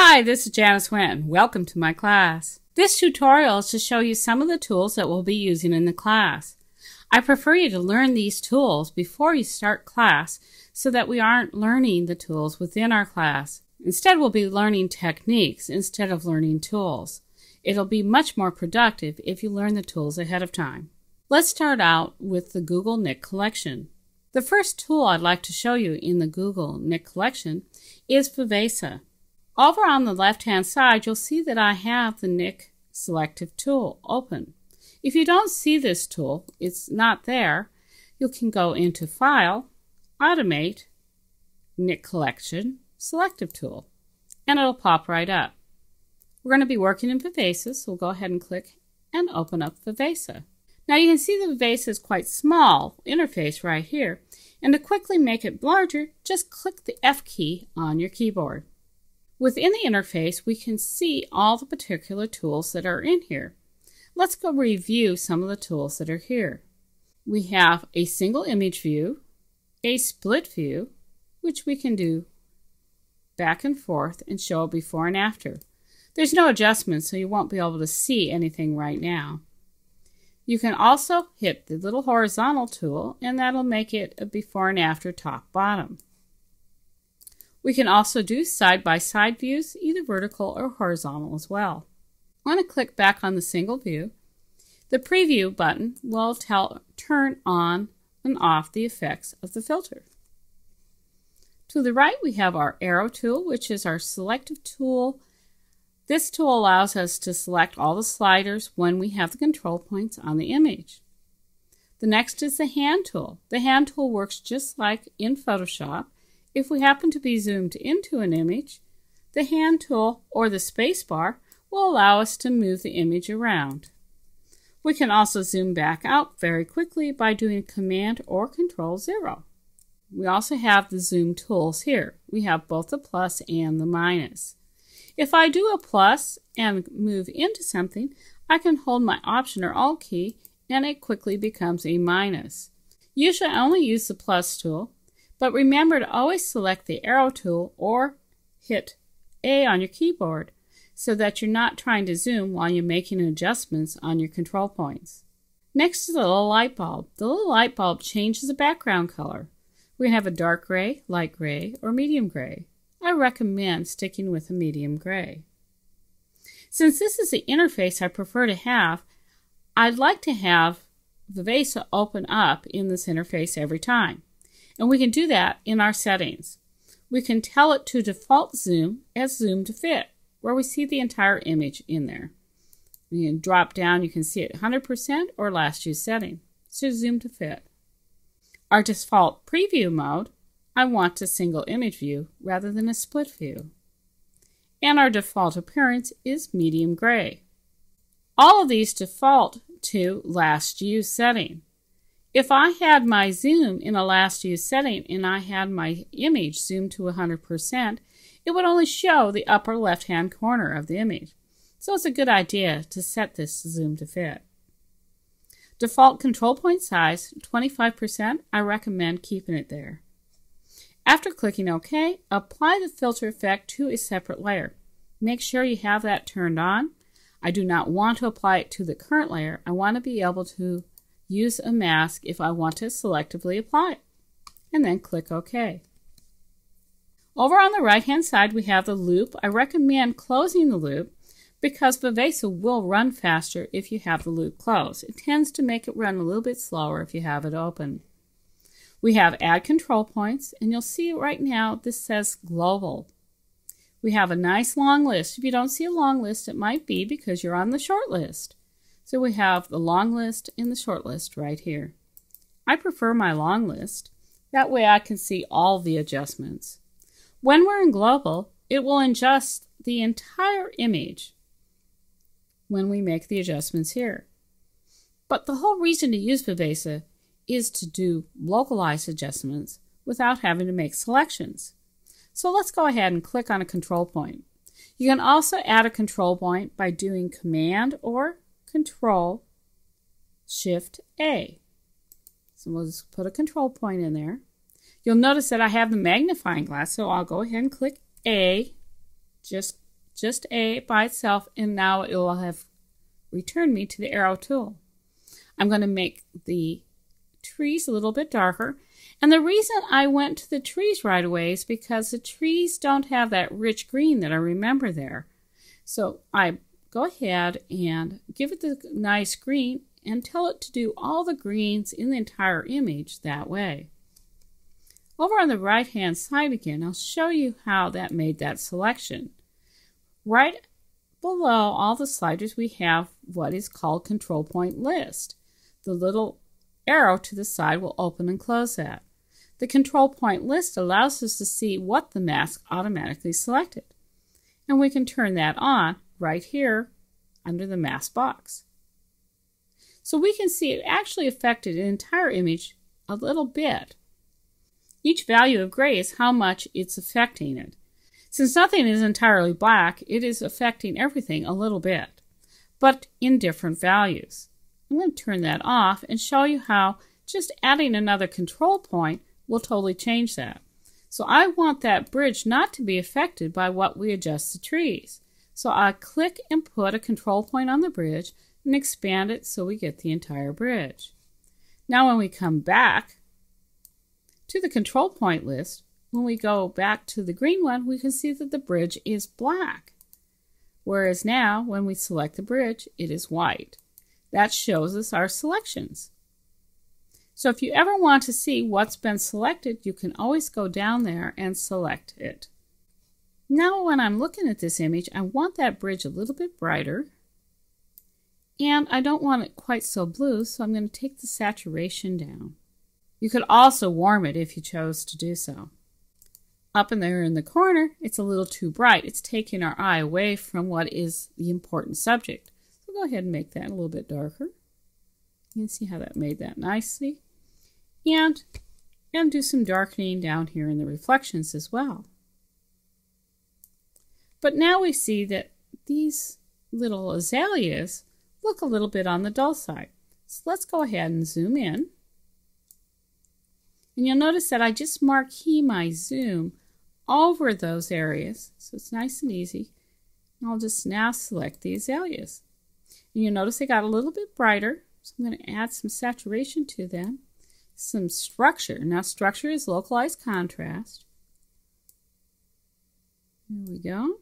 Hi, this is Janice Wendt. Welcome to my class. This tutorial is to show you some of the tools that we'll be using in the class. I prefer you to learn these tools before you start class so that we aren't learning the tools within our class. Instead, we'll be learning techniques instead of learning tools. It'll be much more productive if you learn the tools ahead of time. Let's start out with the Google Nik Collection. The first tool I'd like to show you in the Google Nik Collection is Viveza. Over on the left-hand side, you'll see that I have the Nik Selective tool open. If you don't see this tool, it's not there, you can go into File, Automate, Nik Collection, Selective tool, and it'll pop right up. We're going to be working in Viveza, so we'll go ahead and click and open up Viveza. Now you can see the Viveza is quite small interface right here, and to quickly make it larger, just click the F key on your keyboard. Within the interface, we can see all the particular tools that are in here. Let's go review some of the tools that are here. We have a single image view, a split view, which we can do back and forth and show a before and after. There's no adjustment, so you won't be able to see anything right now. You can also hit the little horizontal tool, and that'll make it a before and after top bottom. We can also do side-by-side views, either vertical or horizontal as well. I'm going to click back on the single view. The preview button will turn on and off the effects of the filter. To the right, we have our arrow tool, which is our selective tool. This tool allows us to select all the sliders when we have the control points on the image. The next is the hand tool. The hand tool works just like in Photoshop. If we happen to be zoomed into an image, the hand tool or the space bar will allow us to move the image around. We can also zoom back out very quickly by doing Command or Control 0. We also have the zoom tools here. We have both the plus and the minus. If I do a plus and move into something, I can hold my Option or Alt key and it quickly becomes a minus. Usually I only use the plus tool, but remember to always select the arrow tool or hit A on your keyboard so that you're not trying to zoom while you're making adjustments on your control points. Next is the little light bulb. The little light bulb changes the background color. We can have a dark gray, light gray, or medium gray. I recommend sticking with a medium gray. Since this is the interface I prefer to have, I'd like to have Viveza open up in this interface every time. And we can do that in our settings. We can tell it to default zoom as zoom to fit, where we see the entire image in there. You can drop down, you can see it 100% or last use setting. So zoom to fit. Our default preview mode, I want a single image view rather than a split view. And our default appearance is medium gray. All of these default to last use setting. If I had my zoom in a last use setting and I had my image zoomed to 100%, it would only show the upper left-hand corner of the image. So it's a good idea to set this to zoom to fit. Default control point size, 25%, I recommend keeping it there. After clicking OK, apply the filter effect to a separate layer. Make sure you have that turned on. I do not want to apply it to the current layer. I want to be able to use a mask if I want to selectively apply it, and then click OK. Over on the right hand side we have the loop. I recommend closing the loop because Viveza will run faster if you have the loop closed. It tends to make it run a little bit slower if you have it open. We have add control points, and you'll see right now this says global. We have a nice long list. If you don't see a long list, it might be because you're on the short list. So we have the long list and the short list right here. I prefer my long list. That way I can see all the adjustments. When we're in global, it will adjust the entire image when we make the adjustments here. But the whole reason to use Viveza is to do localized adjustments without having to make selections. So let's go ahead and click on a control point. You can also add a control point by doing Command or Control Shift A. So we'll just put a control point in there. You'll notice that I have the magnifying glass, so I'll go ahead and click A just just A by itself, and now it will have returned me to the arrow tool. I'm going to make the trees a little bit darker. And the reason I went to the trees right away is because the trees don't have that rich green that I remember there. So I go ahead and give it the nice green and tell it to do all the greens in the entire image that way. Over on the right hand side again, I'll show you how that made that selection. Right below all the sliders we have what is called control point list. The little arrow to the side will open and close that. The control point list allows us to see what the mask automatically selected. And we can turn that on right here under the mask box. So we can see it actually affected an entire image a little bit. Each value of gray is how much it's affecting it. Since nothing is entirely black, it is affecting everything a little bit, but in different values. I'm going to turn that off and show you how just adding another control point will totally change that. So I want that bridge not to be affected by what we adjust the trees. So I click and put a control point on the bridge and expand it so we get the entire bridge. Now when we come back to the control point list, when we go back to the green one, we can see that the bridge is black. Whereas now, when we select the bridge, it is white. That shows us our selections. So if you ever want to see what's been selected, you can always go down there and select it. Now when I'm looking at this image, I want that bridge a little bit brighter. And I don't want it quite so blue, so I'm going to take the saturation down. You could also warm it if you chose to do so. Up in there in the corner, it's a little too bright. It's taking our eye away from what is the important subject. So go ahead and make that a little bit darker. You can see how that made that nicely. And do some darkening down here in the reflections as well. But now we see that these little azaleas look a little bit on the dull side. So let's go ahead and zoom in. And you'll notice that I just marquee my zoom over those areas. So it's nice and easy. And I'll just now select the azaleas. And you'll notice they got a little bit brighter. So I'm going to add some saturation to them. Some structure. Now structure is localized contrast. There we go.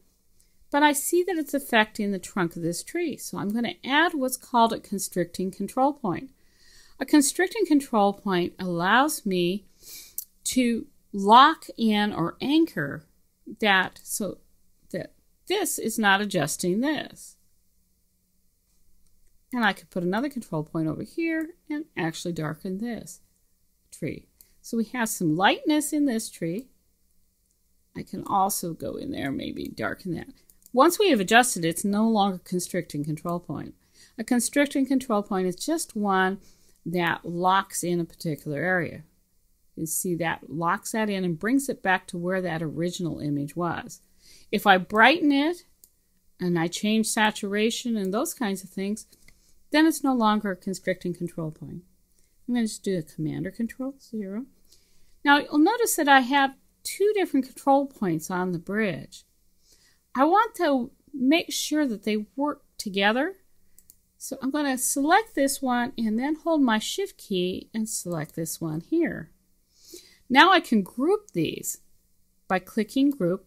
But I see that it's affecting the trunk of this tree. So I'm going to add what's called a constricting control point. A constricting control point allows me to lock in or anchor that so that this is not adjusting this. And I could put another control point over here and actually darken this tree. So we have some lightness in this tree. I can also go in there and maybe darken that. Once we have adjusted it, it's no longer a constricting control point. A constricting control point is just one that locks in a particular area. You can see that locks that in and brings it back to where that original image was. If I brighten it and I change saturation and those kinds of things, then it's no longer a constricting control point. I'm going to just do a Command or Control 0. Now you'll notice that I have two different control points on the bridge. I want to make sure that they work together. So I'm going to select this one and then hold my Shift key and select this one here. Now I can group these by clicking Group.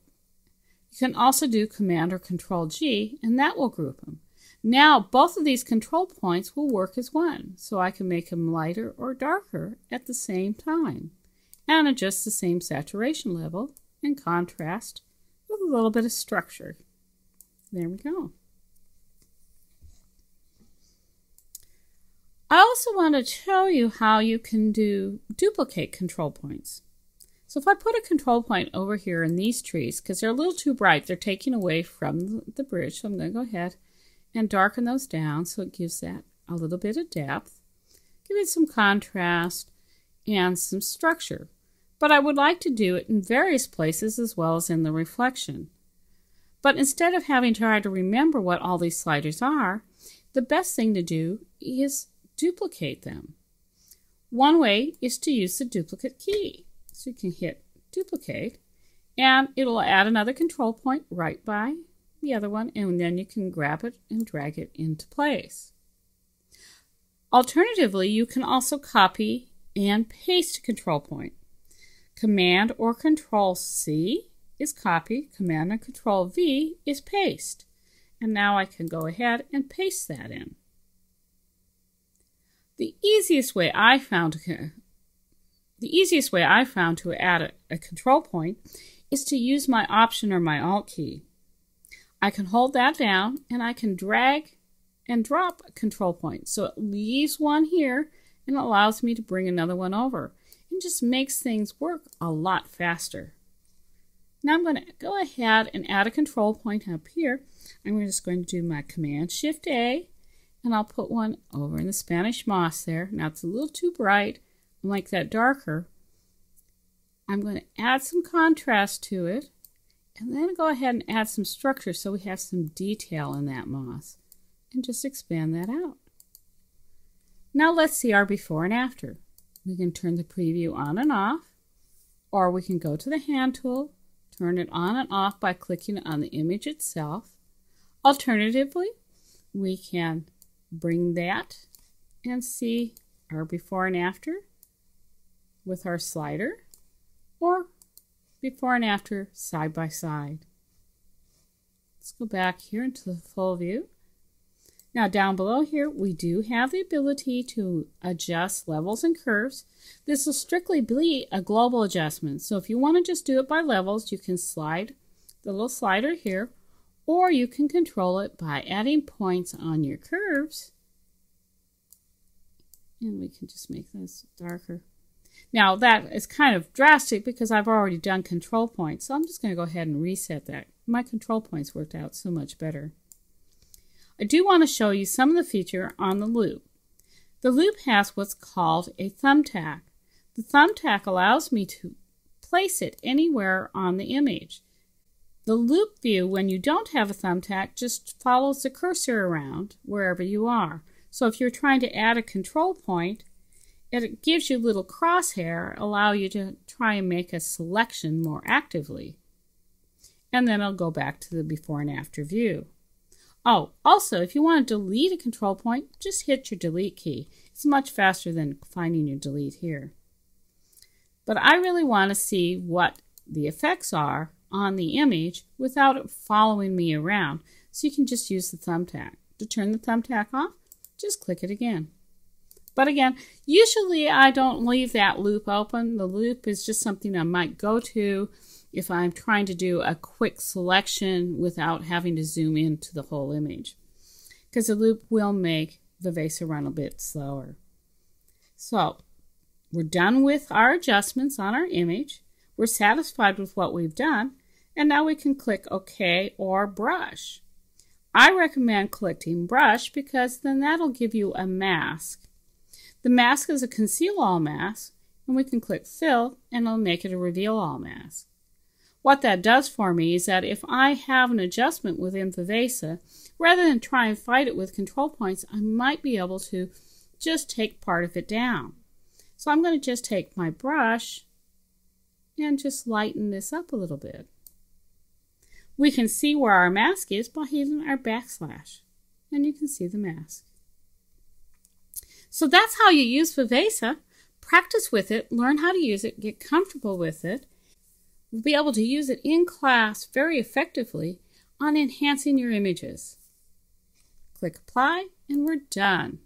You can also do Command or Control G and that will group them. Now both of these control points will work as one, so I can make them lighter or darker at the same time and adjust the same saturation level and contrast with a little bit of structure. There we go. I also want to show you how you can duplicate control points. So if I put a control point over here in these trees, because they're a little too bright, they're taking away from the bridge, so I'm going to go ahead and darken those down so it gives that a little bit of depth. Give it some contrast and some structure. But I would like to do it in various places as well as in the reflection. But instead of having to try to remember what all these sliders are, the best thing to do is duplicate them. One way is to use the duplicate key. So you can hit duplicate and it'll add another control point right by the other one, and then you can grab it and drag it into place. Alternatively, you can also copy and paste a control point. Command or Control C is copy, Command and Control V is paste. And now I can go ahead and paste that in. The easiest way I found to add a control point is to use my Option or my Alt key. I can hold that down and I can drag and drop a control point. So it leaves one here and allows me to bring another one over. It just makes things work a lot faster. Now I'm going to go ahead and add a control point up here. I'm just going to do my Command Shift A, and I'll put one over in the Spanish moss there. Now it's a little too bright. I like that darker. I'm going to add some contrast to it, and then go ahead and add some structure so we have some detail in that moss, and just expand that out. Now let's see our before and after. We can turn the preview on and off, or we can go to the hand tool, turn it on and off by clicking on the image itself. Alternatively, we can bring that and see our before and after with our slider, or before and after side by side. Let's go back here into the full view. Now down below here, we do have the ability to adjust levels and curves. This will strictly be a global adjustment. So if you want to just do it by levels, you can slide the little slider here, or you can control it by adding points on your curves. And we can just make this darker. Now that is kind of drastic because I've already done control points. So I'm just going to go ahead and reset that. My control points worked out so much better. I do want to show you some of the feature on the loop. The loop has what's called a thumbtack. The thumbtack allows me to place it anywhere on the image. The loop view, when you don't have a thumbtack, just follows the cursor around wherever you are. So if you're trying to add a control point, it gives you a little crosshair, allow you to try and make a selection more actively. And then it'll go back to the before and after view. Oh, also, if you want to delete a control point, just hit your delete key. It's much faster than finding your delete here. But I really want to see what the effects are on the image without it following me around. So you can just use the thumbtack. To turn the thumbtack off, just click it again. But again, usually I don't leave that loop open. The loop is just something I might go to if I'm trying to do a quick selection without having to zoom into the whole image, because the loop will make Viveza run a bit slower. So we're done with our adjustments on our image. We're satisfied with what we've done, and now we can click OK or Brush. I recommend clicking Brush because then that'll give you a mask. The mask is a Conceal All mask, and we can click Fill and it'll make it a Reveal All mask. What that does for me is that if I have an adjustment within Viveza, rather than try and fight it with control points, I might be able to just take part of it down. So I'm going to just take my brush and just lighten this up a little bit. We can see where our mask is by hitting our backslash, and you can see the mask. So that's how you use Viveza. Practice with it, learn how to use it, get comfortable with it. You'll be able to use it in class very effectively on enhancing your images. Click Apply, and we're done.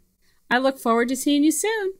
I look forward to seeing you soon.